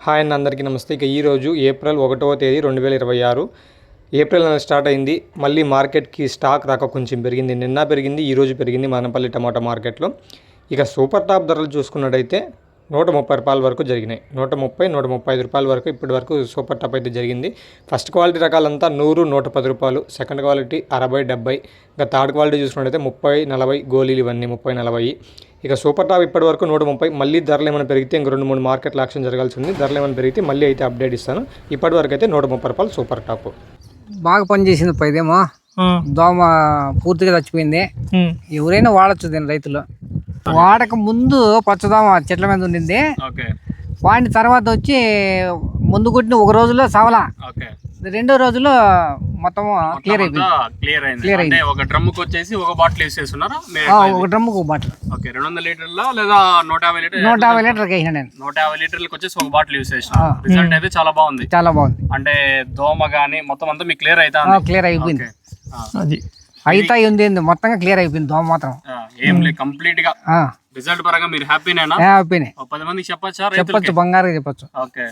Hi అండి, అందరికీ నమస్తే. ఇక ఈరోజు ఏప్రిల్ 1వ తేదీ 2026 ఏప్రిల్ నెల స్టార్ట్ అయింది. మళ్ళీ మార్కెట్కి స్టాక్ రాక కొంచెం పెరిగింది. నిన్న పెరిగింది, ఈరోజు పెరిగింది మదనపల్లి టమాటా మార్కెట్లో. ఇక సూపర్ టాప్ ధరలు చూసుకున్నట్టయితే 130 రూపాయల వరకు జరిగినాయి. 130, 135 రూపాయల వరకు ఇప్పటి వరకు సూపర్ టాప్ అయితే జరిగింది. ఫస్ట్ క్వాలిటీ రకాలంతా 100, 110 రూపాయలు, సెకండ్ క్వాలిటీ 60, 70, ఇంకా థర్డ్ క్వాలిటీ చూసుకున్నట్టయితే 30, 40 గోళీలు, ఇవన్నీ 30, 40. ఇక సూపర్ టాప్ ఇప్పటి వరకు 130. మళ్ళీ ధరలు ఏమైనా పెరిగితే ఇంక 2-3 మార్కెట్లో యాక్షన్ జరగాల్సి ఉంది. ధరలు ఏమైనా పెరిగితే మళ్ళీ అయితే అప్డేట్ ఇస్తాను. ఇప్పటి వరకు అయితే 130 రూపాయలు సూపర్ టాప్. బాగా పనిచేసింది. ఇదేమో దోమ పూర్తిగా చచ్చిపోయింది. ఎవరైనా వాడచ్చు దీని రైతులు. వాడక ముందు పచ్చదోమ చెట్ల మీద ఉండింది. వాడిన తర్వాత వచ్చి ముందు కొట్టిన ఒక రోజులో సవలా, రెండో రోజులో మొత్తం క్లియర్ అయిపోయింది. ఒక డ్రమ్ముకి వచ్చేసి ఒక బాటిల్ యూస్ చేస్తున్నారా? ఒక డ్రమ్ముకు ఒక బాటిల్. 200 లీటర్ల లేదా 150 లీటర్? 150 లీటర్కి వేసిన నేను. 150 లీటర్లకు వచ్చేసి ఒక బాటిల్ యూస్ చేసిన. రిజల్ట్ అయితే చాలా బాగుంది. చాలా బాగుంది. అంటే దోమ గానీ మొత్తం అంతా మీకు క్లియర్ అయితే క్లియర్ అయిపోయింది. అది అయితే ఉంది మొత్తంగా క్లియర్ అయిపోయింది. దోమ మాత్రం ఏం లేదు, కంప్లీట్ గా రిజల్ట్ పరంగా మీరు హ్యాపీనేనా? హ్యాపీనే. 10 మందికి చెప్పొచ్చా? చెప్పొచ్చు, బంగారుగా చెప్పొచ్చు. ఓకే.